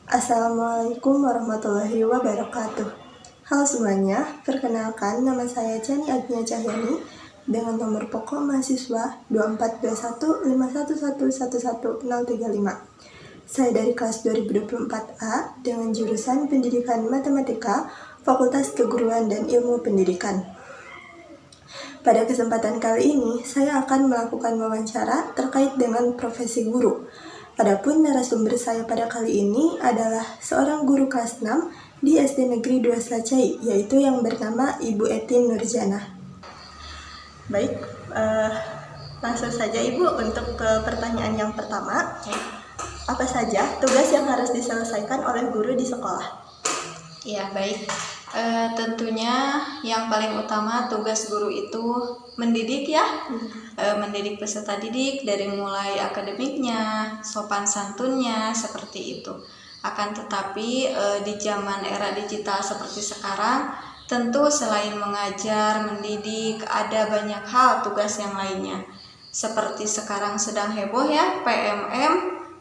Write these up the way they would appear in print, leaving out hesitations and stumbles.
Assalamualaikum warahmatullahi wabarakatuh. Halo semuanya, perkenalkan nama saya Chani Agnia Cahyani dengan nomor pokok mahasiswa 242151111035. Saya dari kelas 2024A dengan jurusan Pendidikan Matematika, Fakultas Keguruan dan Ilmu Pendidikan. Pada kesempatan kali ini, saya akan melakukan wawancara terkait dengan profesi guru. Adapun narasumber saya pada kali ini adalah seorang guru kelas 6 di SD Negeri 2 Slacai, yaitu yang bernama Ibu Etin Nurjana. Baik, langsung saja Ibu untuk ke pertanyaan yang pertama. Apa saja tugas yang harus diselesaikan oleh guru di sekolah? Ya, baik. Tentunya yang paling utama tugas guru itu mendidik ya, mendidik peserta didik dari mulai akademiknya, sopan santunnya, seperti itu. Akan tetapi di zaman era digital seperti sekarang, tentu selain mengajar, mendidik, ada banyak hal tugas yang lainnya. Seperti sekarang sedang heboh ya, PMM,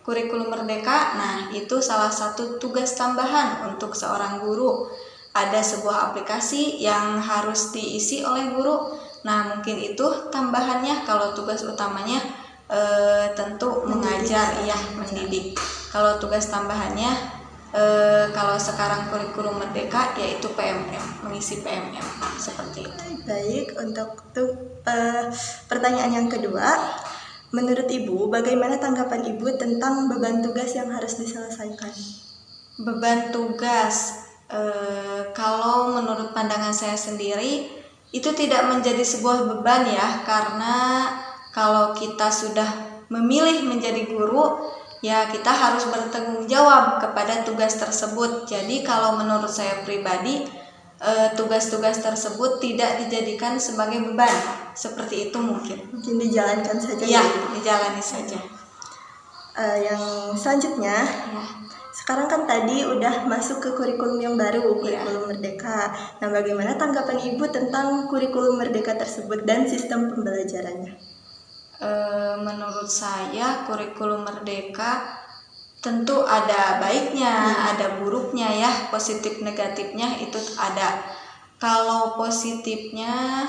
kurikulum merdeka. Nah, itu salah satu tugas tambahan untuk seorang guru. Ada sebuah aplikasi yang harus diisi oleh guru. Nah, mungkin itu tambahannya. Kalau tugas utamanya tentu mengajar, ya, mendidik. Kalau tugas tambahannya, kalau sekarang kurikulum merdeka, yaitu PMM, mengisi PMM, seperti itu. Baik, untuk pertanyaan yang kedua, menurut Ibu, bagaimana tanggapan Ibu tentang beban tugas yang harus diselesaikan? Beban tugas, kalau menurut pandangan saya sendiri, itu tidak menjadi sebuah beban ya, karena kalau kita sudah memilih menjadi guru, ya kita harus bertanggung jawab kepada tugas tersebut. Jadi kalau menurut saya pribadi, tugas-tugas tersebut tidak dijadikan sebagai beban, seperti itu mungkin dijalankan saja. Ya, dijalani saja. Yang selanjutnya, sekarang kan tadi udah masuk ke kurikulum yang baru, kurikulum merdeka. Nah, bagaimana tanggapan Ibu tentang kurikulum merdeka tersebut dan sistem pembelajarannya? Menurut saya kurikulum merdeka tentu ada baiknya, ada buruknya ya, positif negatifnya itu ada. Kalau positifnya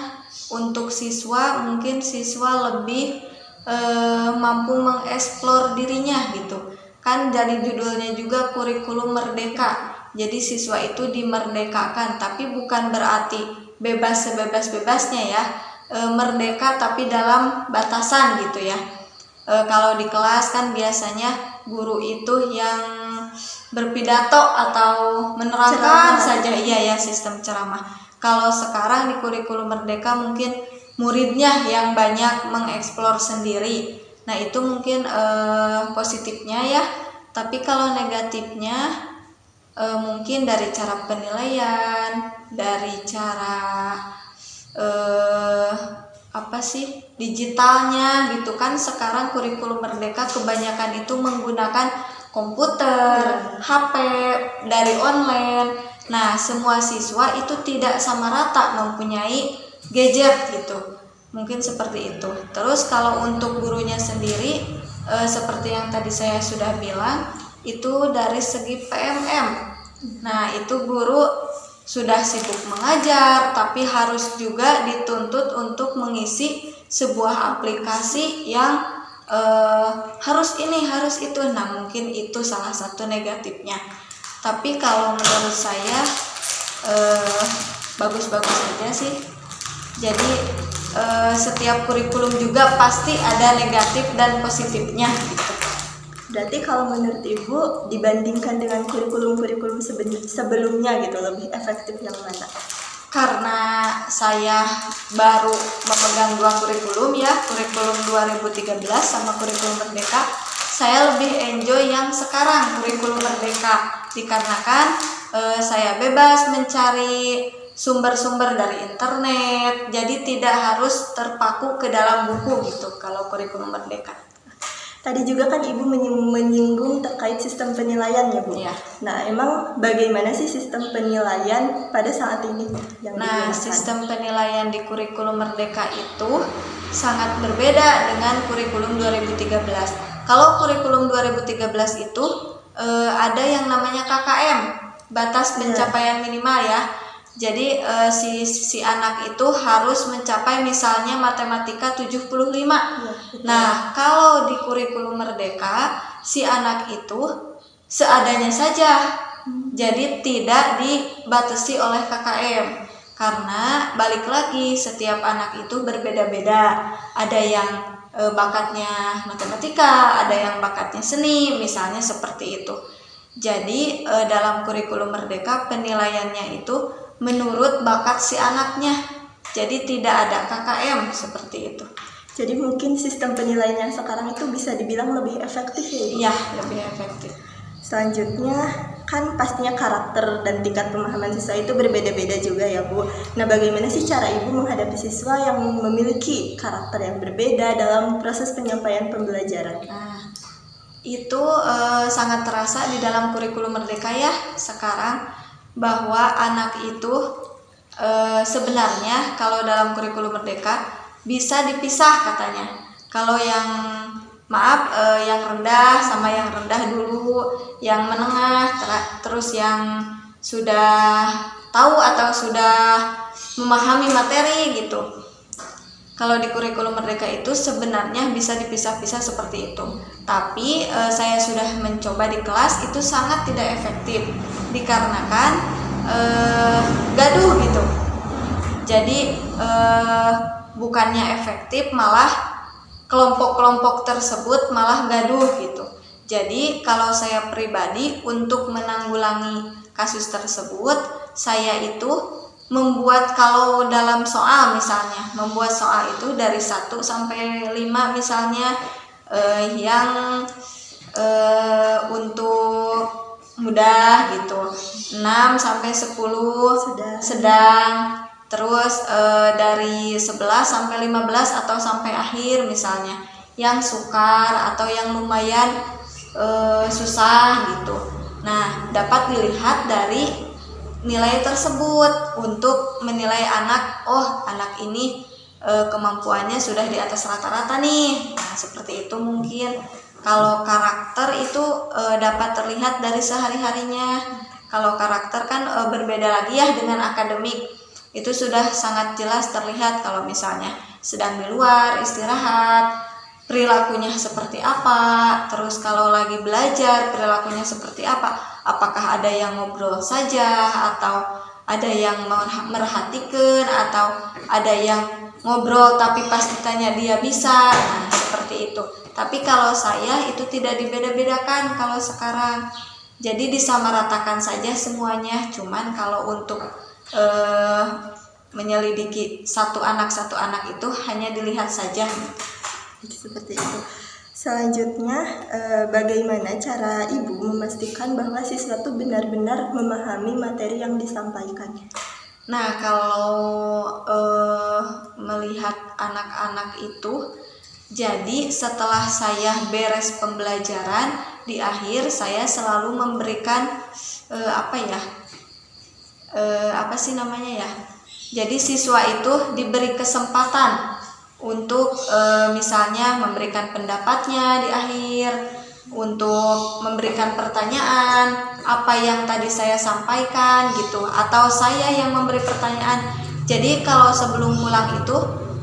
untuk siswa, mungkin siswa lebih mampu mengeksplor dirinya gitu. Kan dari judulnya juga kurikulum merdeka. Jadi siswa itu dimerdekakan, tapi bukan berarti bebas sebebas-bebasnya ya. Merdeka tapi dalam batasan gitu ya. Kalau di kelas kan biasanya guru itu yang berpidato atau menerangkan saja, iya ya, sistem ceramah. Kalau sekarang di kurikulum merdeka mungkin muridnya yang banyak mengeksplor sendiri. Nah, itu mungkin positifnya ya. Tapi kalau negatifnya mungkin dari cara penilaian, dari cara digitalnya gitu kan. Sekarang kurikulum merdeka kebanyakan itu menggunakan komputer, HP, dari online. Nah, semua siswa itu tidak sama rata mempunyai gadget gitu. Mungkin seperti itu. Terus kalau untuk gurunya sendiri, seperti yang tadi saya sudah bilang, itu dari segi PMM. Nah, itu guru sudah sibuk mengajar, tapi harus juga dituntut untuk mengisi sebuah aplikasi yang harus ini, harus itu. Nah, mungkin itu salah satu negatifnya. Tapi kalau menurut saya bagus-bagus saja sih. Jadi setiap kurikulum juga pasti ada negatif dan positifnya gitu. Berarti kalau menurut Ibu dibandingkan dengan kurikulum-kurikulum sebelumnya gitu, lebih efektif yang mana? Karena saya baru memegang dua kurikulum ya, kurikulum 2013 sama kurikulum merdeka, saya lebih enjoy yang sekarang kurikulum merdeka, dikarenakan saya bebas mencari sumber-sumber dari internet, jadi tidak harus terpaku ke dalam buku gitu kalau kurikulum merdeka. Tadi juga kan Ibu menyinggung terkait sistem penilaian ya Bu? Iya. Nah, emang bagaimana sih sistem penilaian pada saat ini? Sistem penilaian di kurikulum merdeka itu sangat berbeda dengan kurikulum 2013. Kalau kurikulum 2013 itu ada yang namanya KKM, batas pencapaian minimal ya. Jadi si anak itu harus mencapai misalnya matematika 75. Nah, kalau di kurikulum Merdeka si anak itu seadanya saja. Jadi tidak dibatasi oleh KKM. Karena balik lagi setiap anak itu berbeda-beda. Ada yang bakatnya matematika, ada yang bakatnya seni, misalnya seperti itu. Jadi dalam kurikulum Merdeka penilaiannya itu menurut bakat si anaknya. Jadi tidak ada KKM seperti itu. Jadi mungkin sistem penilaian yang sekarang itu bisa dibilang lebih efektif ya? Iya, lebih efektif. Selanjutnya kan pastinya karakter dan tingkat pemahaman siswa itu berbeda-beda juga ya Bu. Nah, bagaimana sih cara Ibu menghadapi siswa yang memiliki karakter yang berbeda dalam proses penyampaian pembelajaran? Nah, itu sangat terasa di dalam kurikulum Merdeka ya sekarang, bahwa anak itu sebenarnya kalau dalam kurikulum Merdeka bisa dipisah katanya. Kalau yang yang rendah sama yang rendah dulu, yang menengah, terus yang sudah tahu atau sudah memahami materi gitu. Kalau di kurikulum Merdeka itu sebenarnya bisa dipisah-pisah seperti itu. Tapi saya sudah mencoba di kelas, itu sangat tidak efektif dikarenakan gaduh gitu. Jadi bukannya efektif, malah kelompok-kelompok tersebut malah gaduh gitu. Jadi kalau saya pribadi untuk menanggulangi kasus tersebut, saya itu membuat, kalau dalam soal misalnya, membuat soal itu dari 1 sampai 5 misalnya, yang untuk mudah gitu, 6 sampai 10 sedang, terus dari 11 sampai 15 atau sampai akhir misalnya, yang sukar atau yang lumayan susah gitu. Nah, dapat dilihat dari nilai tersebut untuk menilai anak, oh anak ini kemampuannya sudah di atas rata-rata nih. Nah, seperti itu mungkin. Kalau karakter itu dapat terlihat dari sehari-harinya. Kalau karakter kan berbeda lagi ya dengan akademik. Itu sudah sangat jelas terlihat kalau misalnya sedang di luar istirahat, perilakunya seperti apa, terus kalau lagi belajar perilakunya seperti apa, apakah ada yang ngobrol saja, atau ada yang merhatikan, atau ada yang ngobrol tapi pas ditanya dia bisa. Nah, seperti itu. Tapi kalau saya itu tidak dibeda-bedakan kalau sekarang, jadi disamaratakan saja semuanya. Cuman kalau untuk menyelidiki satu anak itu hanya dilihat saja. Seperti itu. Selanjutnya, bagaimana cara Ibu memastikan bahwa siswa itu benar-benar memahami materi yang disampaikan? Nah, kalau melihat anak-anak itu, jadi setelah saya beres pembelajaran, di akhir saya selalu memberikan jadi siswa itu diberi kesempatan untuk misalnya memberikan pendapatnya di akhir, untuk memberikan pertanyaan apa yang tadi saya sampaikan gitu, atau saya yang memberi pertanyaan. Jadi kalau sebelum pulang itu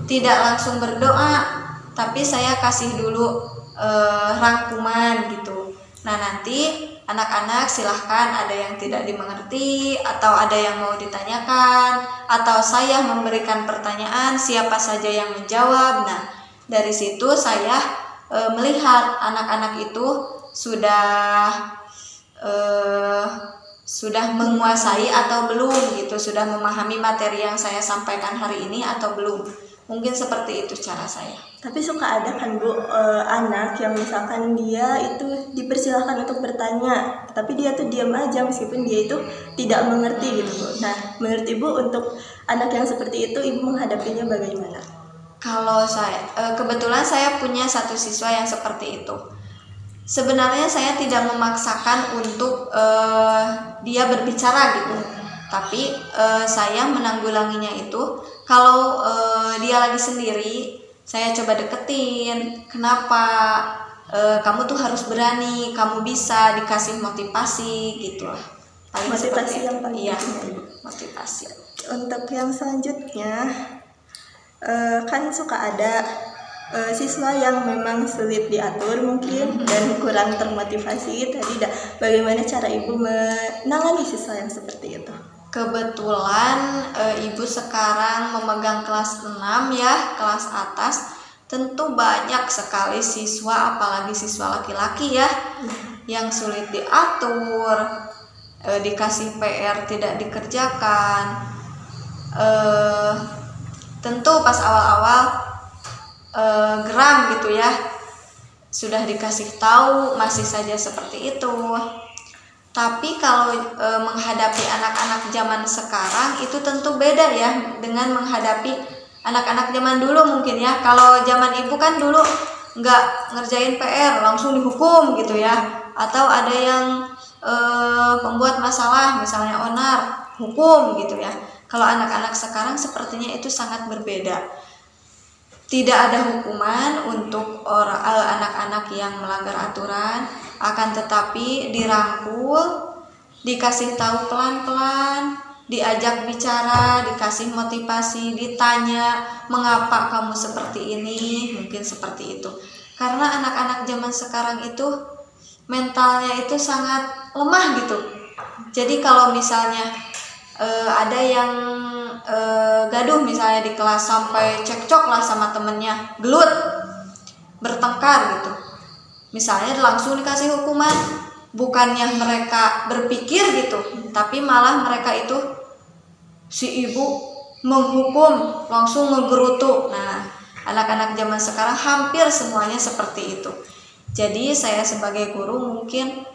tidak langsung berdoa, tapi saya kasih dulu rangkuman gitu. Nah, nanti anak-anak silahkan, ada yang tidak dimengerti atau ada yang mau ditanyakan, atau saya memberikan pertanyaan siapa saja yang menjawab. Nah, dari situ saya melihat anak-anak itu sudah menguasai atau belum gitu, sudah memahami materi yang saya sampaikan hari ini atau belum. Mungkin seperti itu cara saya. Tapi suka ada kan Bu, anak yang misalkan dia itu dipersilahkan untuk bertanya, tapi dia tuh diam aja meskipun dia itu tidak mengerti gitu Bu. Nah, menurut Ibu untuk anak yang seperti itu, Ibu menghadapinya bagaimana? Kalau saya, kebetulan saya punya satu siswa yang seperti itu. Sebenarnya saya tidak memaksakan untuk dia berbicara gitu, tapi saya menanggulanginya itu kalau dia lagi sendiri, saya coba deketin, kenapa kamu tuh harus berani, kamu bisa, dikasih motivasi gitu lah. Paling Motivasi seperti yang itu. paling Iya, penting. motivasi. Untuk yang selanjutnya, kan suka ada siswa yang memang sulit diatur mungkin dan kurang termotivasi. Tadi bagaimana cara ibu menangani siswa yang seperti itu? Kebetulan ibu sekarang memegang kelas 6 ya, kelas atas. Tentu banyak sekali siswa, apalagi siswa laki-laki ya, yang sulit diatur, dikasih PR tidak dikerjakan. Tentu pas awal-awal geram gitu ya, sudah dikasih tahu masih saja seperti itu. Tapi kalau menghadapi anak-anak zaman sekarang itu tentu beda ya dengan menghadapi anak-anak zaman dulu mungkin ya. Kalau zaman ibu kan dulu nggak ngerjain PR langsung dihukum gitu ya, atau ada yang pembuat masalah misalnya onar, hukum gitu ya. Kalau anak-anak sekarang sepertinya itu sangat berbeda. Tidak ada hukuman untuk anak-anak yang melanggar aturan, akan tetapi dirangkul, dikasih tahu pelan-pelan, diajak bicara, dikasih motivasi, ditanya mengapa kamu seperti ini, mungkin seperti itu. Karena anak-anak zaman sekarang itu mentalnya itu sangat lemah gitu. Jadi kalau misalnya ada yang gaduh misalnya di kelas sampai cekcok lah sama temennya, gelut, bertengkar gitu, misalnya langsung dikasih hukuman, bukannya mereka berpikir gitu, tapi malah mereka itu si ibu menghukum, langsung ngegerutu. Nah, anak-anak zaman sekarang hampir semuanya seperti itu. Jadi saya sebagai guru mungkin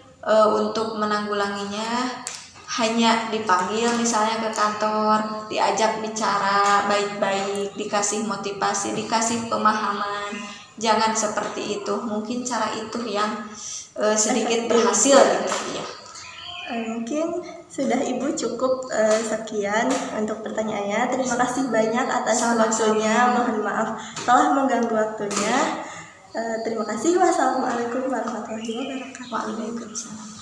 untuk menanggulanginya hanya dipanggil misalnya ke kantor, diajak bicara baik-baik, dikasih motivasi, dikasih pemahaman. Jangan seperti itu. Mungkin cara itu yang sedikit berhasil gitu ya. Mungkin sudah ibu cukup sekian untuk pertanyaannya. Terima kasih banyak atas waktunya. Mohon maaf telah mengganggu waktunya. Terima kasih. Wassalamualaikum warahmatullahi wabarakatuh. Waalaikumsalam.